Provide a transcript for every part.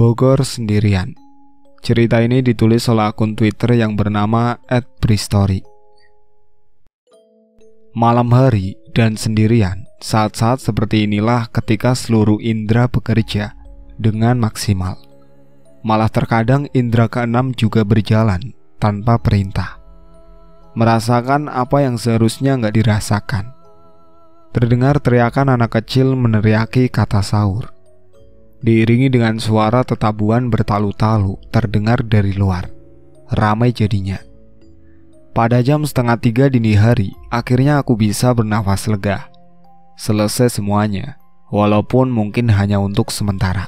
Bogor sendirian. Cerita ini ditulis oleh akun Twitter yang bernama @bristory. Malam hari dan sendirian, saat-saat seperti inilah ketika seluruh indera bekerja dengan maksimal. Malah terkadang indera keenam juga berjalan tanpa perintah, merasakan apa yang seharusnya nggak dirasakan. Terdengar teriakan anak kecil meneriaki kata sahur, diiringi dengan suara tetabuhan bertalu-talu terdengar dari luar. Ramai jadinya. Pada jam 2:30 dini hari, akhirnya aku bisa bernafas lega. Selesai semuanya, walaupun mungkin hanya untuk sementara.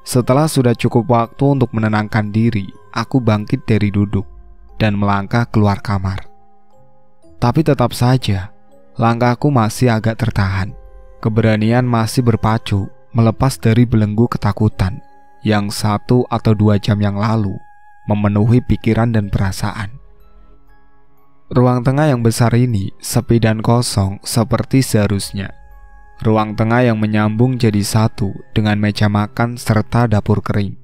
Setelah sudah cukup waktu untuk menenangkan diri, aku bangkit dari duduk dan melangkah keluar kamar. Tapi tetap saja, langkahku masih agak tertahan. Keberanian masih berpacu melepas dari belenggu ketakutan yang 1 atau 2 jam yang lalu memenuhi pikiran dan perasaan. Ruang tengah yang besar ini sepi dan kosong seperti seharusnya. Ruang tengah yang menyambung jadi satu dengan meja makan serta dapur kering.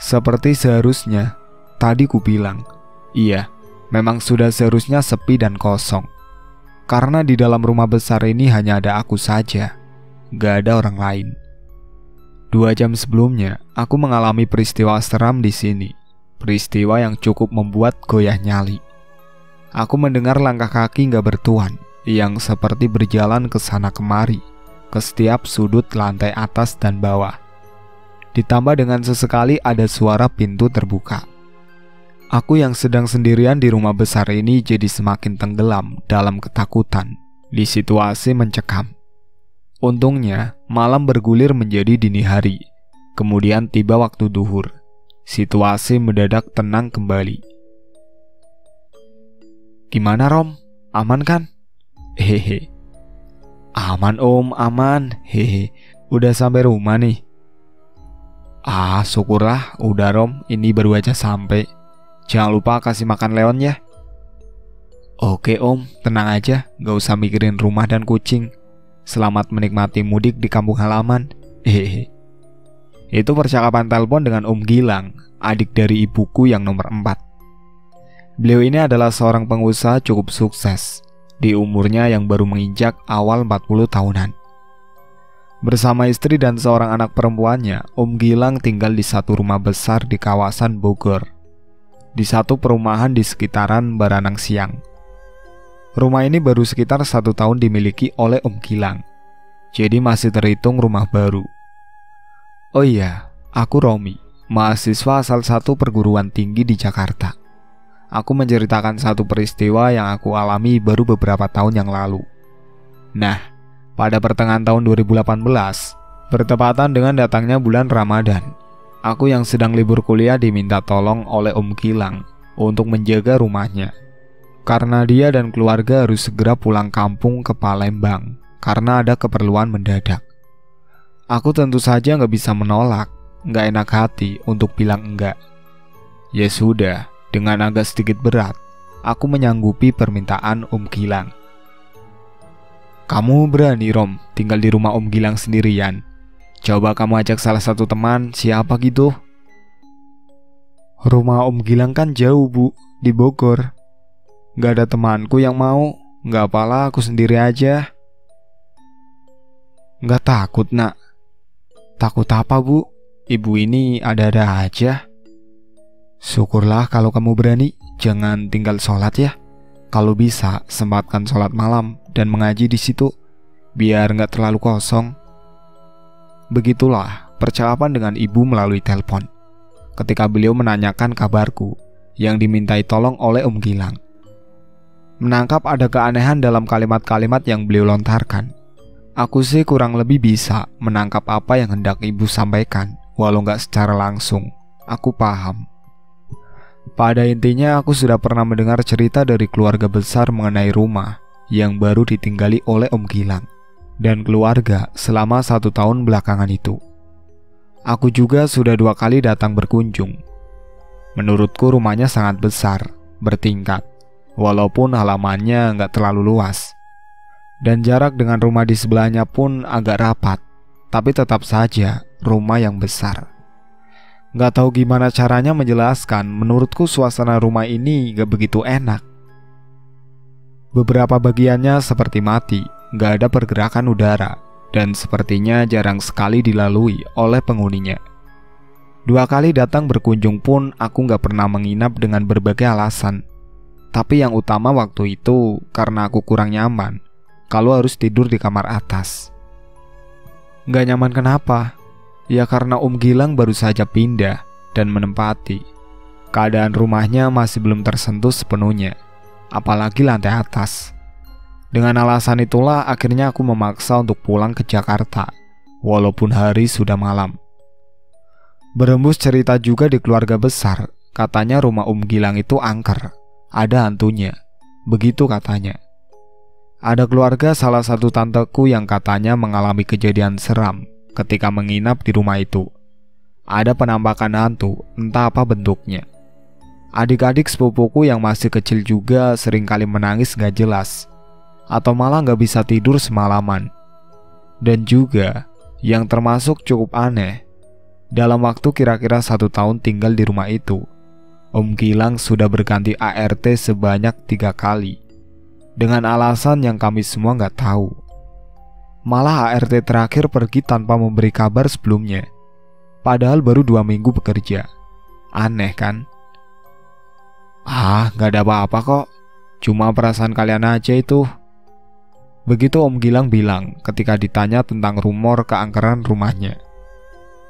Seperti seharusnya, tadi ku bilang, iya, memang sudah seharusnya sepi dan kosong. Karena di dalam rumah besar ini hanya ada aku saja, gak ada orang lain. 2 jam sebelumnya, aku mengalami peristiwa seram di sini. Peristiwa yang cukup membuat goyah nyali. Aku mendengar langkah kaki gak bertuan yang seperti berjalan ke sana kemari, ke setiap sudut lantai atas dan bawah. Ditambah dengan sesekali ada suara pintu terbuka. Aku yang sedang sendirian di rumah besar ini jadi semakin tenggelam dalam ketakutan di situasi mencekam. Untungnya, malam bergulir menjadi dini hari. Kemudian tiba waktu duhur. Situasi mendadak tenang kembali. Gimana Rom? Aman kan? Hehe. Aman Om, aman. Hehe. Udah sampai rumah nih. Ah, syukurlah. Udah Rom, ini baru aja sampai. Jangan lupa kasih makan Leon ya. Oke Om, tenang aja. Gak usah mikirin rumah dan kucing. Selamat menikmati mudik di kampung halaman. Hehe. Itu percakapan telepon dengan Om Gilang, adik dari ibuku yang nomor 4. Beliau ini adalah seorang pengusaha cukup sukses di umurnya yang baru menginjak awal 40 tahunan. Bersama istri dan seorang anak perempuannya, Om Gilang tinggal di satu rumah besar di kawasan Bogor, di satu perumahan di sekitaran Baranang Siang. Rumah ini baru sekitar 1 tahun dimiliki oleh Om Gilang, jadi masih terhitung rumah baru. Oh iya, aku Romi, mahasiswa asal satu perguruan tinggi di Jakarta. Aku menceritakan satu peristiwa yang aku alami baru beberapa tahun yang lalu. Nah, pada pertengahan tahun 2018, bertepatan dengan datangnya bulan Ramadan, aku yang sedang libur kuliah diminta tolong oleh Om Gilang untuk menjaga rumahnya. Karena dia dan keluarga harus segera pulang kampung ke Palembang karena ada keperluan mendadak. Aku tentu saja gak bisa menolak, gak enak hati untuk bilang enggak. Ya sudah, dengan agak sedikit berat, aku menyanggupi permintaan Om Gilang. Kamu berani Rom tinggal di rumah Om Gilang sendirian? Coba kamu ajak salah satu teman, siapa gitu? Rumah Om Gilang kan jauh Bu, di Bogor. Gak ada temanku yang mau, gak apalah aku sendiri aja. Gak takut nak? Takut apa Bu? Ibu ini ada-ada aja. Syukurlah kalau kamu berani, jangan tinggal sholat ya. Kalau bisa, sempatkan sholat malam dan mengaji di situ, biar gak terlalu kosong. Begitulah percakapan dengan ibu melalui telepon, ketika beliau menanyakan kabarku yang dimintai tolong oleh Om Gilang. Menangkap ada keanehan dalam kalimat-kalimat yang beliau lontarkan. Aku sih kurang lebih bisa menangkap apa yang hendak ibu sampaikan, walau gak secara langsung. Aku paham. Pada intinya aku sudah pernah mendengar cerita dari keluarga besar mengenai rumah yang baru ditinggali oleh Om Gilang dan keluarga selama 1 tahun belakangan itu. Aku juga sudah 2 kali datang berkunjung. Menurutku rumahnya sangat besar, bertingkat, walaupun halamannya nggak terlalu luas. Dan jarak dengan rumah di sebelahnya pun agak rapat, tapi tetap saja rumah yang besar. Gak tahu gimana caranya menjelaskan, menurutku suasana rumah ini gak begitu enak. Beberapa bagiannya seperti mati, gak ada pergerakan udara, dan sepertinya jarang sekali dilalui oleh penghuninya. 2 kali datang berkunjung pun aku gak pernah menginap dengan berbagai alasan. Tapi yang utama waktu itu karena aku kurang nyaman kalau harus tidur di kamar atas. Gak nyaman kenapa? Ya karena Gilang baru saja pindah dan menempati. Keadaan rumahnya masih belum tersentuh sepenuhnya, apalagi lantai atas. Dengan alasan itulah akhirnya aku memaksa untuk pulang ke Jakarta, walaupun hari sudah malam. Berembus cerita juga di keluarga besar, katanya rumah Gilang itu angker, ada hantunya, begitu katanya. Ada keluarga salah satu tanteku yang katanya mengalami kejadian seram ketika menginap di rumah itu. Ada penampakan hantu, entah apa bentuknya. Adik-adik sepupuku yang masih kecil juga seringkali menangis gak jelas, atau malah gak bisa tidur semalaman. Dan juga, yang termasuk cukup aneh, dalam waktu kira-kira 1 tahun tinggal di rumah itu, Gilang sudah berganti ART sebanyak 3 kali, dengan alasan yang kami semua gak tahu. Malah ART terakhir pergi tanpa memberi kabar sebelumnya, padahal baru 2 minggu bekerja. Aneh kan? Gak ada apa-apa kok, cuma perasaan kalian aja itu. Begitu Gilang bilang ketika ditanya tentang rumor keangkeran rumahnya.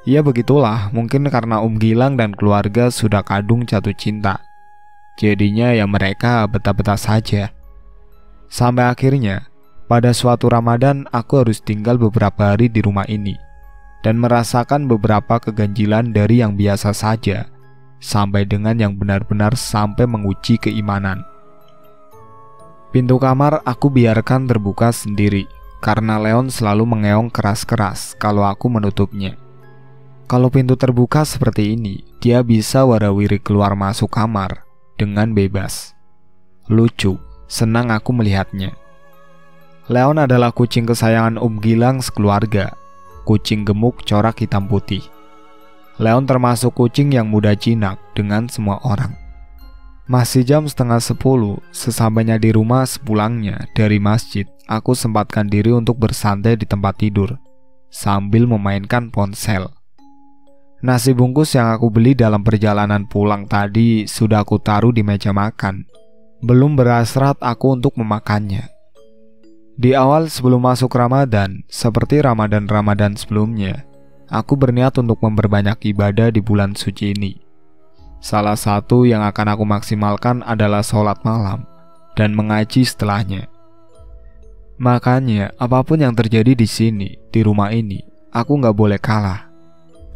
Ya begitulah, mungkin karena Gilang dan keluarga sudah kadung jatuh cinta, jadinya ya mereka betah-betah saja. Sampai akhirnya pada suatu Ramadan aku harus tinggal beberapa hari di rumah ini dan merasakan beberapa keganjilan dari yang biasa saja sampai dengan yang benar-benar sampai menguji keimanan. Pintu kamar aku biarkan terbuka sendiri karena Leon selalu mengeong keras-keras kalau aku menutupnya. Kalau pintu terbuka seperti ini, dia bisa warawiri keluar masuk kamar dengan bebas. Lucu, senang aku melihatnya. Leon adalah kucing kesayangan Gilang sekeluarga, kucing gemuk corak hitam putih. Leon termasuk kucing yang mudah jinak dengan semua orang. Masih jam setengah 10, sesampainya di rumah sepulangnya dari masjid, aku sempatkan diri untuk bersantai di tempat tidur sambil memainkan ponsel. Nasi bungkus yang aku beli dalam perjalanan pulang tadi sudah aku taruh di meja makan. Belum berhasrat aku untuk memakannya. Di awal sebelum masuk Ramadan, seperti Ramadan-Ramadan sebelumnya, aku berniat untuk memperbanyak ibadah di bulan suci ini. Salah satu yang akan aku maksimalkan adalah sholat malam dan mengaji setelahnya. Makanya apapun yang terjadi di sini, di rumah ini, aku gak boleh kalah.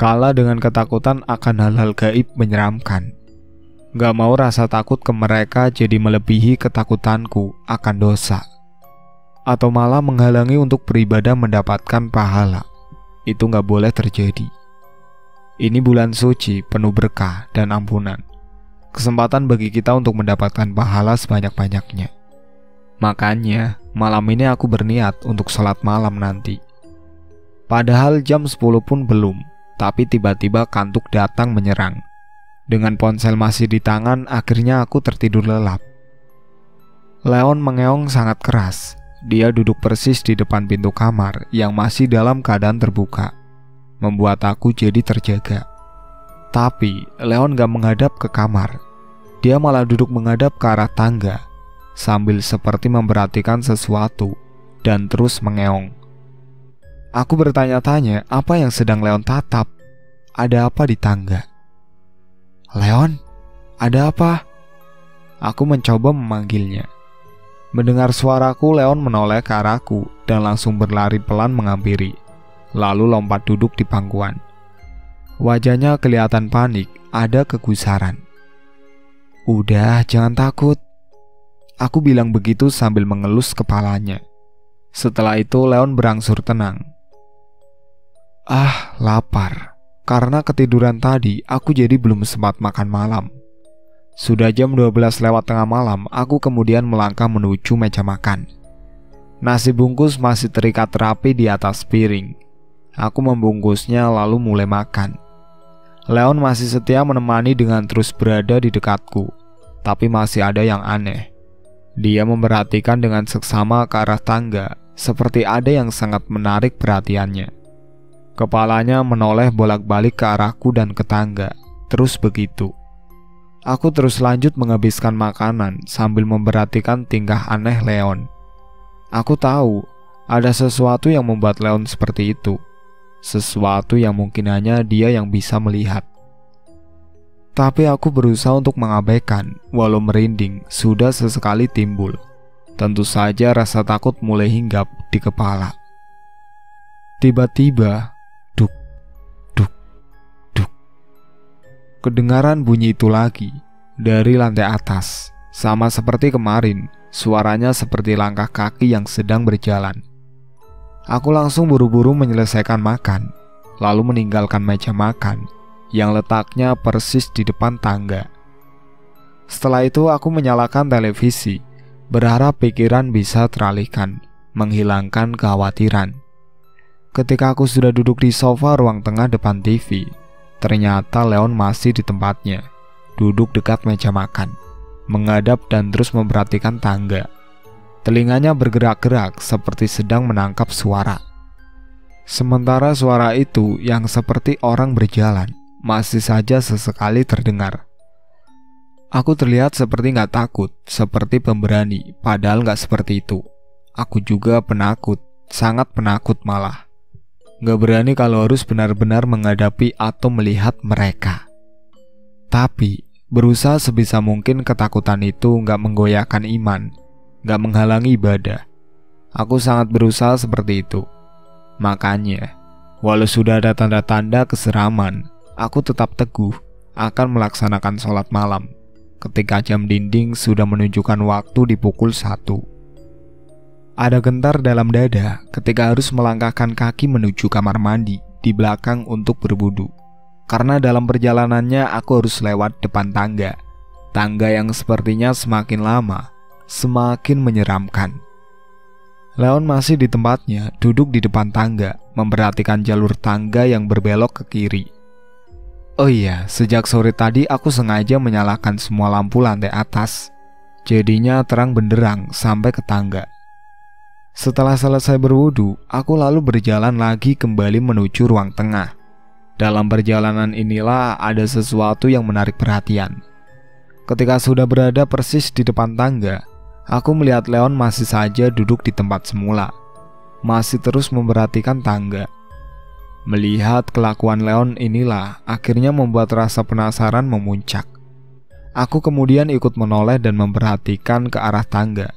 Kalah dengan ketakutan akan hal-hal gaib menyeramkan. Gak mau rasa takut ke mereka jadi melebihi ketakutanku akan dosa, atau malah menghalangi untuk beribadah mendapatkan pahala. Itu gak boleh terjadi. Ini bulan suci penuh berkah dan ampunan, kesempatan bagi kita untuk mendapatkan pahala sebanyak-banyaknya. Makanya malam ini aku berniat untuk sholat malam nanti. Padahal jam 10 pun belum, tapi tiba-tiba kantuk datang menyerang. Dengan ponsel masih di tangan, akhirnya aku tertidur lelap. Leon mengeong sangat keras. Dia duduk persis di depan pintu kamar yang masih dalam keadaan terbuka, membuat aku jadi terjaga. Tapi Leon gak menghadap ke kamar. Dia malah duduk menghadap ke arah tangga, sambil seperti memperhatikan sesuatu dan terus mengeong. Aku bertanya-tanya apa yang sedang Leon tatap. Ada apa di tangga? Leon, ada apa? Aku mencoba memanggilnya. Mendengar suaraku, Leon menoleh ke arahku dan langsung berlari pelan menghampiri, lalu lompat duduk di pangkuan. Wajahnya kelihatan panik, ada kegusaran. Udah, jangan takut. Aku bilang begitu sambil mengelus kepalanya. Setelah itu Leon berangsur tenang. Lapar. Karena ketiduran tadi, aku jadi belum sempat makan malam. Sudah jam 12 lewat tengah malam, aku kemudian melangkah menuju meja makan. Nasi bungkus masih terikat rapi di atas piring. Aku membungkusnya lalu mulai makan. Leon masih setia menemani dengan terus berada di dekatku. Tapi masih ada yang aneh. Dia memperhatikan dengan seksama ke arah tangga, seperti ada yang sangat menarik perhatiannya. Kepalanya menoleh bolak-balik ke arahku dan ke tangga. Terus begitu. Aku terus lanjut menghabiskan makanan sambil memperhatikan tingkah aneh Leon. Aku tahu ada sesuatu yang membuat Leon seperti itu. Sesuatu yang mungkin hanya dia yang bisa melihat. Tapi aku berusaha untuk mengabaikan, walau merinding sudah sesekali timbul. Tentu saja rasa takut mulai hinggap di kepala. Tiba-tiba, duk, duk, duk. Kedengaran bunyi itu lagi, dari lantai atas. Sama seperti kemarin, suaranya seperti langkah kaki yang sedang berjalan. Aku langsung buru-buru menyelesaikan makan, lalu meninggalkan meja makan yang letaknya persis di depan tangga. Setelah itu aku menyalakan televisi, berharap pikiran bisa teralihkan, menghilangkan kekhawatiran. Ketika aku sudah duduk di sofa ruang tengah depan TV, ternyata Leon masih di tempatnya, duduk dekat meja makan, menghadap dan terus memperhatikan tangga. Telinganya bergerak-gerak seperti sedang menangkap suara. Sementara suara itu yang seperti orang berjalan masih saja sesekali terdengar. Aku terlihat seperti gak takut, seperti pemberani, padahal gak seperti itu. Aku juga penakut, sangat penakut malah. Gak berani kalau harus benar-benar menghadapi atau melihat mereka. Tapi, berusaha sebisa mungkin ketakutan itu gak menggoyahkan iman, gak menghalangi ibadah. Aku sangat berusaha seperti itu. Makanya, walau sudah ada tanda-tanda keseraman, aku tetap teguh akan melaksanakan sholat malam ketika jam dinding sudah menunjukkan waktu di pukul 1. Ada gentar dalam dada ketika harus melangkahkan kaki menuju kamar mandi di belakang untuk berwudu. Karena dalam perjalanannya aku harus lewat depan tangga. Tangga yang sepertinya semakin lama, semakin menyeramkan. Leon masih di tempatnya, duduk di depan tangga, memperhatikan jalur tangga yang berbelok ke kiri. Oh iya, sejak sore tadi aku sengaja menyalakan semua lampu lantai atas. Jadinya terang benderang sampai ke tangga. Setelah selesai berwudu, aku lalu berjalan lagi kembali menuju ruang tengah. Dalam perjalanan inilah ada sesuatu yang menarik perhatian. Ketika sudah berada persis di depan tangga, aku melihat Leon masih saja duduk di tempat semula. Masih terus memperhatikan tangga. Melihat kelakuan Leon inilah akhirnya membuat rasa penasaran memuncak. Aku kemudian ikut menoleh dan memperhatikan ke arah tangga.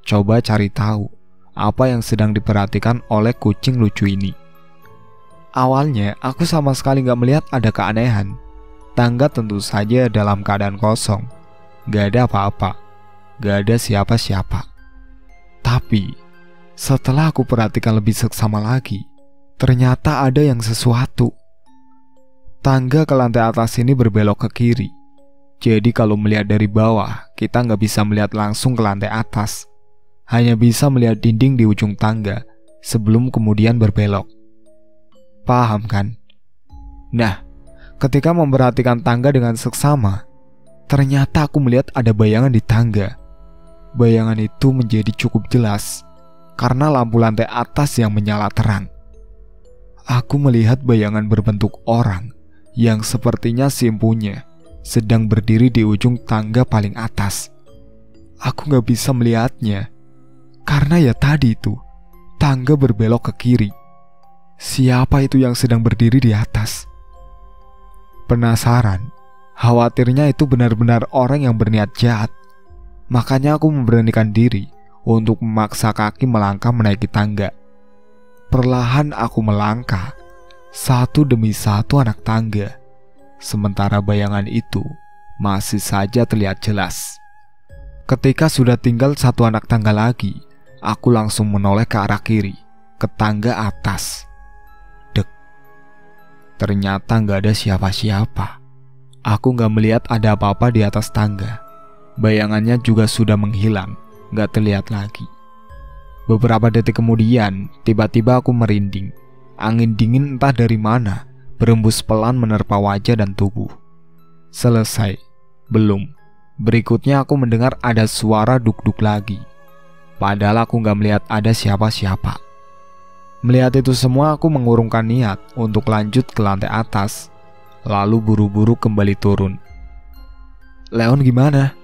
Coba cari tahu apa yang sedang diperhatikan oleh kucing lucu ini. Awalnya aku sama sekali gak melihat ada keanehan. Tangga tentu saja dalam keadaan kosong. Gak ada apa-apa. Gak ada siapa-siapa. Tapi setelah aku perhatikan lebih seksama lagi, ternyata ada yang sesuatu. Tangga ke lantai atas ini berbelok ke kiri. Jadi kalau melihat dari bawah, kita nggak bisa melihat langsung ke lantai atas. Hanya bisa melihat dinding di ujung tangga sebelum kemudian berbelok. Paham kan? Nah, ketika memperhatikan tangga dengan seksama, ternyata aku melihat ada bayangan di tangga. Bayangan itu menjadi cukup jelas karena lampu lantai atas yang menyala terang. Aku melihat bayangan berbentuk orang yang sepertinya si empunya sedang berdiri di ujung tangga paling atas. Aku gak bisa melihatnya karena ya tadi itu tangga berbelok ke kiri. Siapa itu yang sedang berdiri di atas? Penasaran, khawatirnya itu benar-benar orang yang berniat jahat. Makanya aku memberanikan diri untuk memaksa kaki melangkah menaiki tangga. Perlahan aku melangkah, satu demi satu anak tangga. Sementara bayangan itu masih saja terlihat jelas. Ketika sudah tinggal satu anak tangga lagi, aku langsung menoleh ke arah kiri, ke tangga atas. Dek. Ternyata gak ada siapa-siapa. Aku gak melihat ada apa-apa di atas tangga. Bayangannya juga sudah menghilang, gak terlihat lagi. Beberapa detik kemudian, tiba-tiba aku merinding. Angin dingin entah dari mana berembus pelan menerpa wajah dan tubuh. Selesai? Belum. Berikutnya aku mendengar ada suara duk-duk lagi. Padahal aku gak melihat ada siapa-siapa. Melihat itu semua, aku mengurungkan niat untuk lanjut ke lantai atas, lalu buru-buru kembali turun. Leon gimana?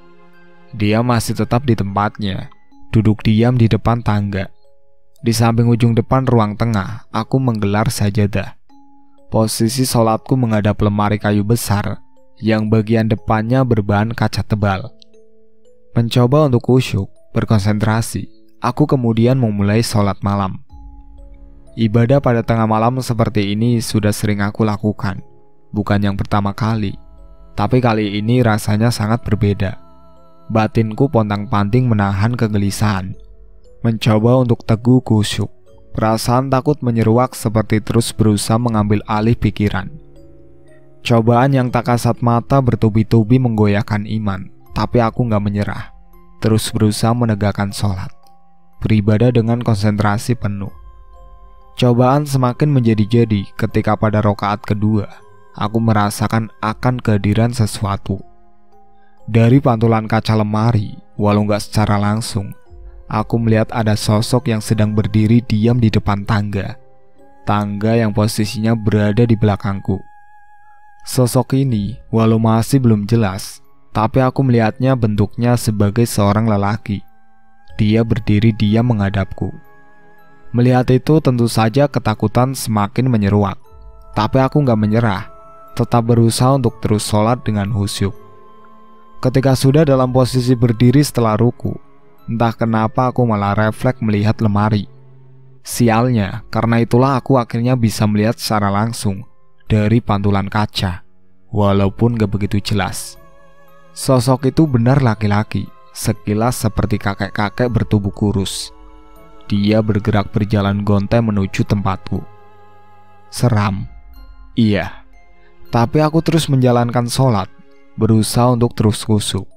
Dia masih tetap di tempatnya, duduk diam di depan tangga. Di samping ujung depan ruang tengah, aku menggelar sajadah. Posisi sholatku menghadap lemari kayu besar yang bagian depannya berbahan kaca tebal. Mencoba untuk khusyuk, berkonsentrasi, aku kemudian memulai sholat malam. Ibadah pada tengah malam seperti ini sudah sering aku lakukan, bukan yang pertama kali. Tapi kali ini rasanya sangat berbeda. Batinku pontang-panting menahan kegelisahan, mencoba untuk teguh khusyuk. Perasaan takut menyeruak seperti terus berusaha mengambil alih pikiran. Cobaan yang tak kasat mata bertubi-tubi menggoyahkan iman, tapi aku gak menyerah. Terus berusaha menegakkan sholat, beribadah dengan konsentrasi penuh. Cobaan semakin menjadi-jadi ketika pada rakaat kedua, aku merasakan akan kehadiran sesuatu. Dari pantulan kaca lemari, walau gak secara langsung, aku melihat ada sosok yang sedang berdiri diam di depan tangga. Tangga yang posisinya berada di belakangku. Sosok ini, walau masih belum jelas, tapi aku melihatnya bentuknya sebagai seorang lelaki. Dia berdiri diam menghadapku. Melihat itu tentu saja ketakutan semakin menyeruak. Tapi aku gak menyerah, tetap berusaha untuk terus sholat dengan khusyuk. Ketika sudah dalam posisi berdiri setelah ruku, entah kenapa aku malah refleks melihat lemari. Sialnya, karena itulah aku akhirnya bisa melihat secara langsung dari pantulan kaca, walaupun gak begitu jelas. Sosok itu benar laki-laki, sekilas seperti kakek-kakek bertubuh kurus. Dia bergerak berjalan gontai menuju tempatku. Seram. Iya. Tapi aku terus menjalankan sholat, berusaha untuk terus khusyuk.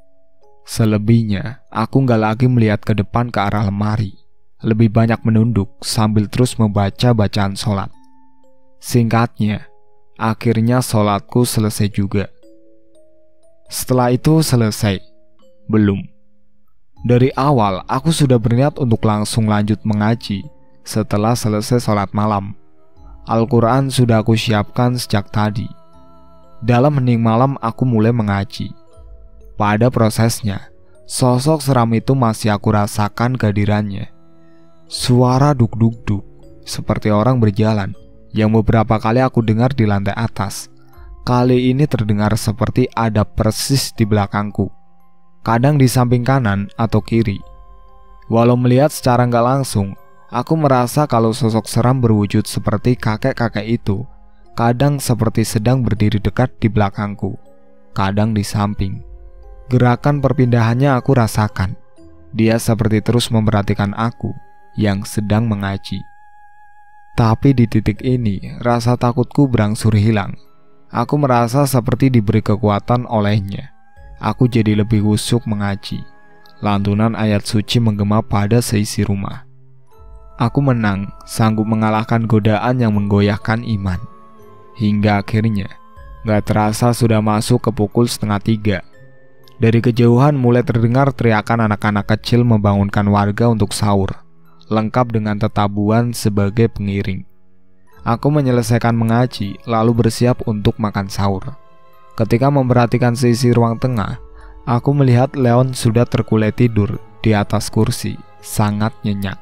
Selebihnya, aku gak lagi melihat ke depan ke arah lemari. Lebih banyak menunduk sambil terus membaca bacaan sholat. Singkatnya, akhirnya sholatku selesai juga. Setelah itu selesai? Belum. Dari awal, aku sudah berniat untuk langsung lanjut mengaji setelah selesai sholat malam. Al-Quran sudah aku siapkan sejak tadi. Dalam hening malam, aku mulai mengaji. Pada prosesnya, sosok seram itu masih aku rasakan kehadirannya. Suara duk-duk-duk, seperti orang berjalan, yang beberapa kali aku dengar di lantai atas. Kali ini terdengar seperti ada persis di belakangku. Kadang di samping kanan atau kiri. Walau melihat secara nggak langsung, aku merasa kalau sosok seram berwujud seperti kakek-kakek itu, kadang seperti sedang berdiri dekat di belakangku, kadang di samping. Gerakan perpindahannya aku rasakan. Dia seperti terus memperhatikan aku yang sedang mengaji. Tapi di titik ini, rasa takutku berangsur hilang. Aku merasa seperti diberi kekuatan olehnya. Aku jadi lebih khusyuk mengaji. Lantunan ayat suci menggema pada seisi rumah. Aku menang, sanggup mengalahkan godaan yang menggoyahkan iman. Hingga akhirnya, gak terasa sudah masuk ke pukul 2:30. Dari kejauhan mulai terdengar teriakan anak-anak kecil membangunkan warga untuk sahur, lengkap dengan tetabuhan sebagai pengiring. Aku menyelesaikan mengaji, lalu bersiap untuk makan sahur. Ketika memperhatikan sisi ruang tengah, aku melihat Leon sudah terkulai tidur di atas kursi, sangat nyenyak.